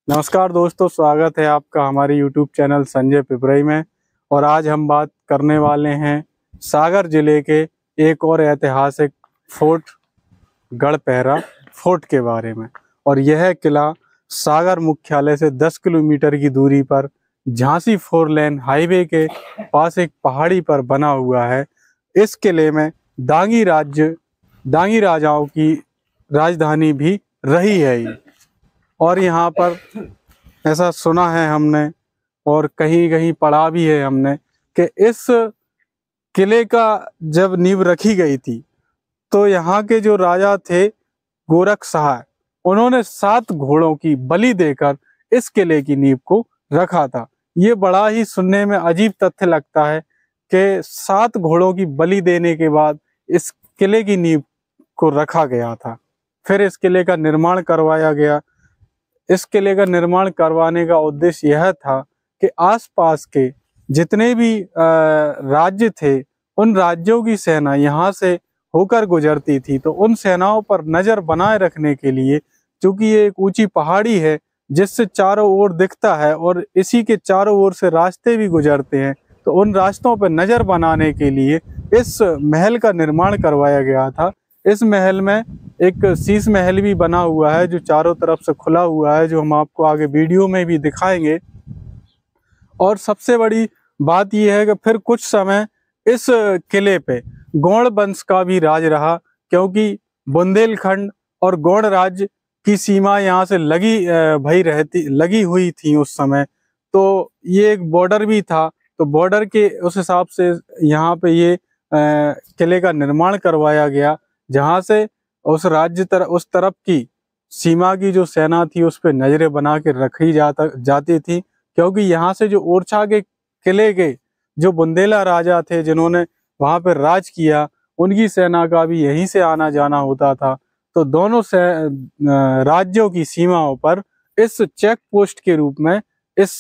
नमस्कार दोस्तों, स्वागत है आपका हमारे YouTube चैनल संजय पिपराई में। और आज हम बात करने वाले हैं सागर जिले के एक और ऐतिहासिक फोर्ट गढ़पहरा फोर्ट के बारे में। और यह किला सागर मुख्यालय से 10 किलोमीटर की दूरी पर झांसी 4 लेन हाईवे के पास एक पहाड़ी पर बना हुआ है। इस किले में दांगी राजाओं की राजधानी भी रही है ये। और यहाँ पर ऐसा सुना है हमने और कहीं कहीं पढ़ा भी है हमने कि इस किले का जब नींव रखी गई थी तो यहाँ के जो राजा थे गोरख शाह, उन्होंने 7 घोड़ों की बलि देकर इस किले की नींव को रखा था। ये बड़ा ही सुनने में अजीब तथ्य लगता है कि 7 घोड़ों की बलि देने के बाद इस किले की नींव को रखा गया था। फिर इस किले का निर्माण करवाया गया। इस किले का निर्माण करवाने का उद्देश्य यह था कि आसपास के जितने भी राज्य थे, उन राज्यों की सेना यहाँ से होकर गुजरती थी, तो उन सेनाओं पर नजर बनाए रखने के लिए, क्योंकि ये एक ऊंची पहाड़ी है जिससे चारों ओर दिखता है और इसी के चारों ओर से रास्ते भी गुजरते हैं, तो उन रास्तों पर नजर बनाने के लिए इस महल का निर्माण करवाया गया था। इस महल में एक शीश महल भी बना हुआ है जो चारों तरफ से खुला हुआ है, जो हम आपको आगे वीडियो में भी दिखाएंगे। और सबसे बड़ी बात यह है कि फिर कुछ समय इस किले पे गौड़ वंश का भी राज रहा, क्योंकि बुंदेलखंड और गौड़ राज्य की सीमा यहाँ से लगी हुई थी उस समय। तो ये एक बॉर्डर भी था, तो बॉर्डर के उस हिसाब से यहाँ पे ये किले का निर्माण करवाया गया, जहाँ से उस उस तरफ की सीमा की जो सेना थी उस पर नजरें बना के रखी जाती थी। क्योंकि यहाँ से जो ओरछा के किले के जो बुंदेला राजा थे जिन्होंने वहां पर राज किया, उनकी सेना का भी यहीं से आना जाना होता था। तो दोनों से राज्यों की सीमाओं पर इस चेक पोस्ट के रूप में इस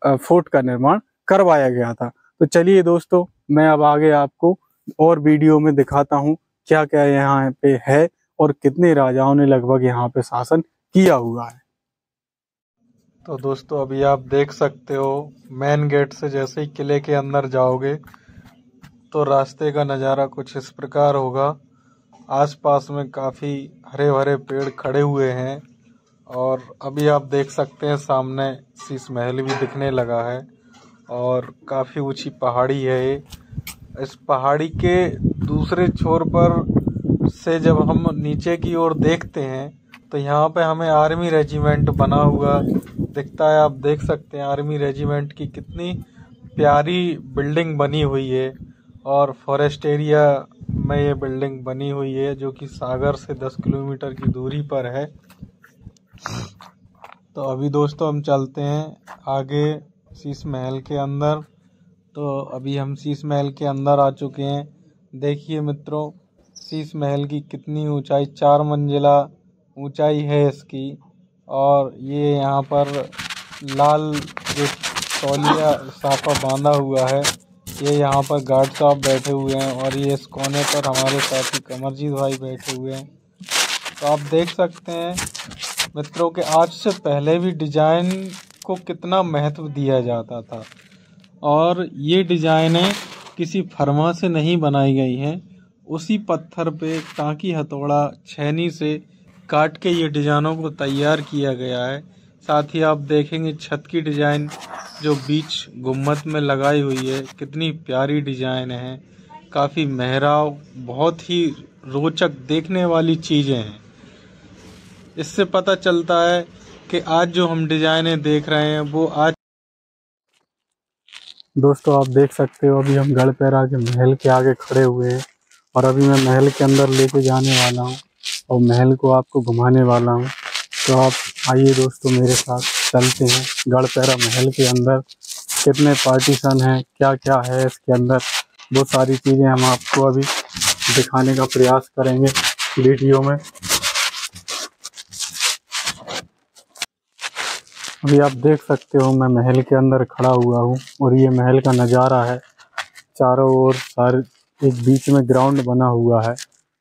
फोर्ट का निर्माण करवाया गया था। तो चलिए दोस्तों, मैं अब आगे आपको और वीडियो में दिखाता हूँ क्या क्या यहाँ पे है और कितने राजाओं ने लगभग यहाँ पे शासन किया हुआ है। तो दोस्तों, अभी आप देख सकते हो मेन गेट से जैसे ही किले के अंदर जाओगे तो रास्ते का नज़ारा कुछ इस प्रकार होगा। आसपास में काफ़ी हरे भरे पेड़ खड़े हुए हैं और अभी आप देख सकते हैं सामने शीश महल भी दिखने लगा है और काफ़ी ऊंची पहाड़ी है ये। इस पहाड़ी के दूसरे छोर पर से जब हम नीचे की ओर देखते हैं तो यहाँ पे हमें आर्मी रेजिमेंट बना हुआ दिखता है। आप देख सकते हैं आर्मी रेजिमेंट की कितनी प्यारी बिल्डिंग बनी हुई है और फॉरेस्ट एरिया में ये बिल्डिंग बनी हुई है, जो कि सागर से 10 किलोमीटर की दूरी पर है। तो अभी दोस्तों हम चलते हैं आगे शीश महल के अंदर। तो अभी हम शीश महल के अंदर आ चुके हैं। देखिए मित्रों, शीश महल की कितनी ऊंचाई, 4 मंजिला ऊंचाई है इसकी। और ये यहाँ पर लाल जो तौलिया साफा बांधा हुआ है, ये यहाँ पर गार्ड साहब बैठे हुए हैं और ये इस कोने पर हमारे साथी कमरजीत भाई बैठे हुए हैं। तो आप देख सकते हैं मित्रों के आज से पहले भी डिजाइन को कितना महत्व दिया जाता था और ये डिजाइनें किसी फर्मा से नहीं बनाई गई हैं। उसी पत्थर पे टाँकी हथौड़ा छेनी से काट के ये डिजाइनों को तैयार किया गया है। साथ ही आप देखेंगे छत की डिजाइन जो बीच गुम्मत में लगाई हुई है, कितनी प्यारी डिजाइन है। काफ़ी मेहराब, बहुत ही रोचक देखने वाली चीज़ें हैं। इससे पता चलता है कि आज जो हम डिजाइनें देख रहे हैं वो आज। दोस्तों, आप देख सकते हो अभी हम गढ़पहरा के महल के आगे खड़े हुए हैं और अभी मैं महल के अंदर लेके जाने वाला हूँ और महल को आपको घुमाने वाला हूँ। तो आप आइए दोस्तों, मेरे साथ चलते हैं गढ़पहरा महल के अंदर। कितने पार्टीशन हैं, क्या क्या है इसके अंदर, वो सारी चीज़ें हम आपको अभी दिखाने का प्रयास करेंगे वीडियो में। अभी आप देख सकते हो मैं महल के अंदर खड़ा हुआ हूँ और ये महल का नज़ारा है। चारों ओर एक बीच में ग्राउंड बना हुआ है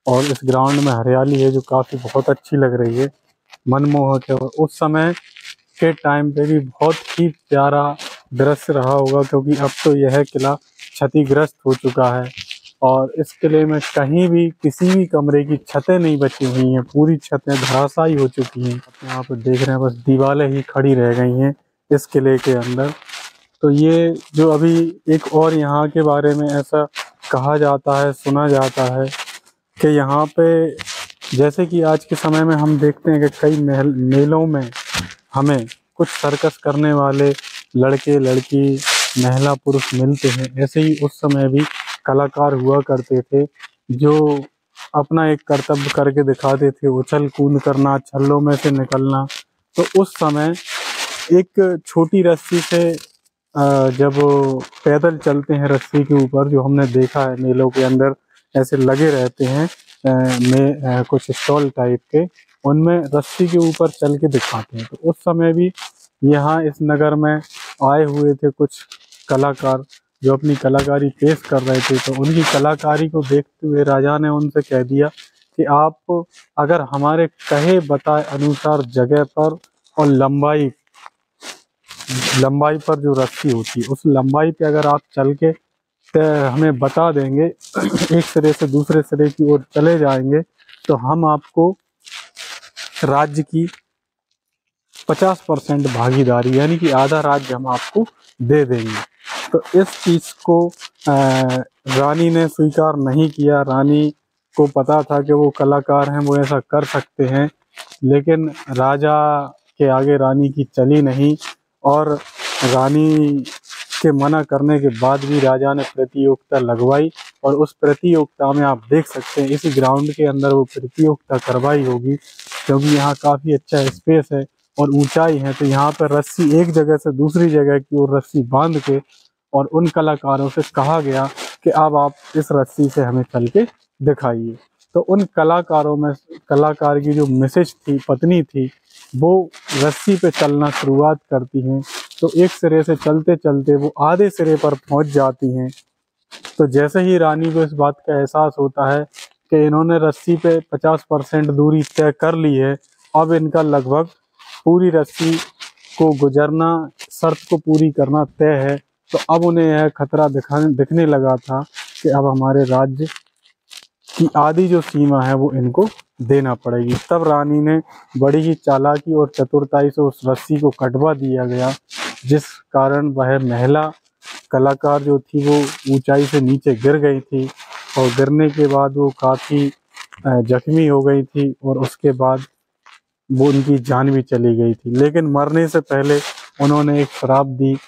और इस ग्राउंड में हरियाली है जो काफ़ी बहुत अच्छी लग रही है, मनमोहक है। उस समय के टाइम पे भी बहुत ही प्यारा दृश्य रहा होगा, क्योंकि अब तो यह किला क्षतिग्रस्त हो चुका है और इस किले में कहीं भी किसी भी कमरे की छतें नहीं बची हुई हैं, पूरी छतें धराशायी हो चुकी हैं। यहाँ पर देख रहे हैं बस दीवारें ही खड़ी रह गई हैं इस किले के अंदर। तो ये जो अभी एक और यहाँ के बारे में ऐसा कहा जाता है, सुना जाता है कि यहाँ पे जैसे कि आज के समय में हम देखते हैं कि कई मेलों में हमें कुछ सर्कस करने वाले लड़के लड़की महिला पुरुष मिलते हैं, ऐसे ही उस समय भी कलाकार हुआ करते थे जो अपना एक कर्तव्य करके दिखाते थे, उछल कूद करना, छल्लों में से निकलना। तो उस समय एक छोटी रस्सी से जब पैदल चलते हैं रस्सी के ऊपर, जो हमने देखा है मेलों के अंदर ऐसे लगे रहते हैं कुछ स्टॉल टाइप के, उनमें रस्सी के ऊपर चल के दिखाते हैं। तो उस समय भी यहाँ इस नगर में आए हुए थे कुछ कलाकार जो अपनी कलाकारी पेश कर रहे थे। तो उनकी कलाकारी को देखते हुए राजा ने उनसे कह दिया कि आप अगर हमारे कहे बताए अनुसार जगह पर और लंबाई पर जो रस्सी होती है उस लंबाई पे अगर आप चल के हमें बता देंगे, एक सिरे से दूसरे सिरे की ओर चले जाएंगे, तो हम आपको राज्य की 50% भागीदारी यानी कि आधा राज्य हम आपको दे देंगे। तो इस चीज़ को रानी ने स्वीकार नहीं किया। रानी को पता था कि वो कलाकार हैं, वो ऐसा कर सकते हैं, लेकिन राजा के आगे रानी की चली नहीं और रानी के मना करने के बाद भी राजा ने प्रतियोगिता लगवाई और उस प्रतियोगिता में आप देख सकते हैं इसी ग्राउंड के अंदर वो प्रतियोगिता करवाई होगी, क्योंकि यहाँ काफ़ी अच्छा स्पेस है और ऊंचाई है। तो यहाँ पर रस्सी एक जगह से दूसरी जगह की ओर रस्सी बांध के और उन कलाकारों से कहा गया कि अब आप इस रस्सी से हमें चल के दिखाइए। तो उन कलाकारों में कलाकार की जो मिसेज थी, पत्नी थी, वो रस्सी पे चलना शुरुआत करती हैं। तो एक सिरे से चलते चलते वो आधे सिरे पर पहुंच जाती हैं। तो जैसे ही रानी को इस बात का एहसास होता है कि इन्होंने रस्सी पे 50% दूरी तय कर ली है, अब इनका लगभग पूरी रस्सी को गुजरना, शर्त को पूरी करना तय है। तो अब उन्हें यह खतरा दिखने लगा था कि अब हमारे राज्य की आधी जो सीमा है वो इनको देना पड़ेगी। तब रानी ने बड़ी ही चालाकी और चतुरताई से उस रस्सी को कटवा दिया गया, जिस कारण वह महिला कलाकार जो थी वो ऊंचाई से नीचे गिर गई थी और गिरने के बाद वो काफ़ी जख्मी हो गई थी और उसके बाद वो उनकी जान भी चली गई थी। लेकिन मरने से पहले उन्होंने एक श्राप दी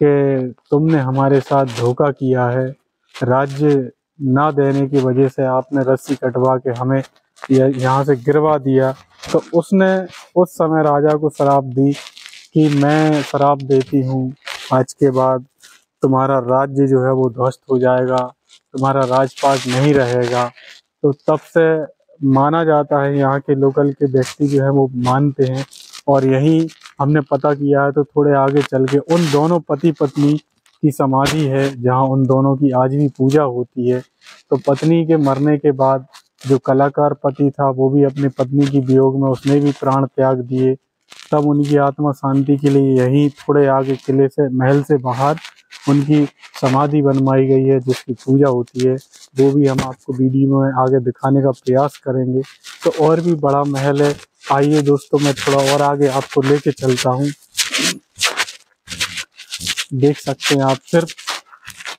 कि तुमने हमारे साथ धोखा किया है, राज्य ना देने की वजह से आपने रस्सी कटवा के हमें यहाँ से गिरवा दिया। तो उसने उस समय राजा को श्राप दी कि मैं श्राप देती हूँ, आज के बाद तुम्हारा राज्य जो है वो ध्वस्त हो जाएगा, तुम्हारा राजपाट नहीं रहेगा। तो तब से माना जाता है, यहाँ के लोकल के व्यक्ति जो है वो मानते हैं। और यही हमने पता किया है, तो थोड़े आगे चल के उन दोनों पति पत्नी की समाधि है जहाँ उन दोनों की आज भी पूजा होती है। तो पत्नी के मरने के बाद जो कलाकार पति था वो भी अपनी पत्नी की वियोग में उसने भी प्राण त्याग दिए। तब उनकी आत्मा शांति के लिए यहीं थोड़े आगे किले से, महल से बाहर उनकी समाधि बनवाई गई है जिसकी पूजा होती है। वो भी हम आपको वीडियो में आगे दिखाने का प्रयास करेंगे। तो और भी बड़ा महल है, आइए दोस्तों मैं थोड़ा और आगे आपको लेके चलता हूँ। देख सकते हैं आप, सिर्फ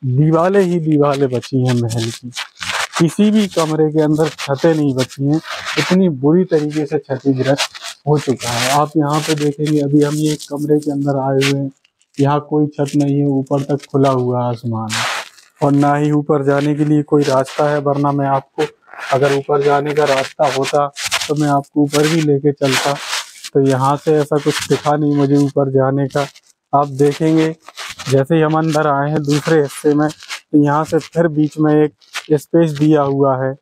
दीवारें ही दीवारें बची हैं महल की, किसी भी कमरे के अंदर छतें नहीं बची हैं। इतनी बुरी तरीके से क्षतिग्रस्त हो चुका है। आप यहाँ पे देखेंगे, अभी हम ये एक कमरे के अंदर आए हुए हैं, यहाँ कोई छत नहीं है, ऊपर तक खुला हुआ आसमान है और ना ही ऊपर जाने के लिए कोई रास्ता है, वरना मैं आपको अगर ऊपर जाने का रास्ता होता तो मैं आपको ऊपर भी लेके चलता। तो यहाँ से ऐसा कुछ दिखा नहीं मुझे ऊपर जाने का। आप देखेंगे जैसे ही हम अंदर आए हैं दूसरे हिस्से में, तो यहाँ से फिर बीच में एक स्पेस दिया हुआ है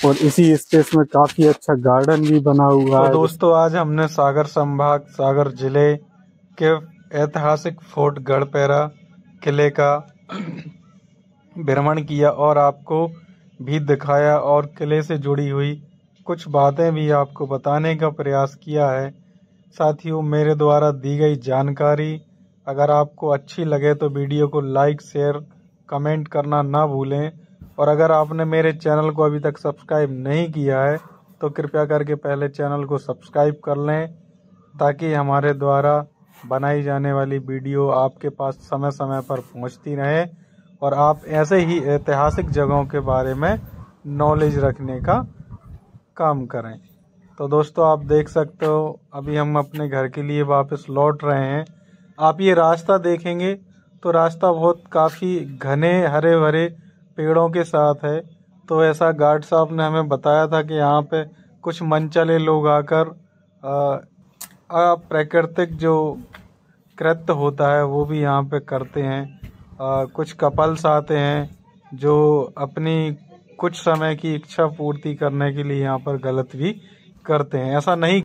और इसी स्पेस में काफ़ी अच्छा गार्डन भी बना हुआ है। दोस्तों आज हमने सागर संभाग, सागर जिले के ऐतिहासिक फोर्ट गढ़पेरा किले का भ्रमण किया और आपको भी दिखाया और किले से जुड़ी हुई कुछ बातें भी आपको बताने का प्रयास किया है। साथियों, मेरे द्वारा दी गई जानकारी अगर आपको अच्छी लगे तो वीडियो को लाइक, शेयर, कमेंट करना ना भूलें। और अगर आपने मेरे चैनल को अभी तक सब्सक्राइब नहीं किया है तो कृपया करके पहले चैनल को सब्सक्राइब कर लें, ताकि हमारे द्वारा बनाई जाने वाली वीडियो आपके पास समय समय पर पहुंचती रहे और आप ऐसे ही ऐतिहासिक जगहों के बारे में नॉलेज रखने का काम करें। तो दोस्तों, आप देख सकते हो अभी हम अपने घर के लिए वापस लौट रहे हैं। आप ये रास्ता देखेंगे तो रास्ता बहुत काफ़ी घने हरे भरे पेड़ों के साथ है। तो ऐसा गार्ड साहब ने हमें बताया था कि यहाँ पे कुछ मनचले लोग आकर अप्राकृतिक जो कृत्य होता है वो भी यहाँ पे करते हैं। कुछ कपल्स आते हैं जो अपनी कुछ समय की इच्छा पूर्ति करने के लिए यहाँ पर गलत भी करते हैं। ऐसा नहीं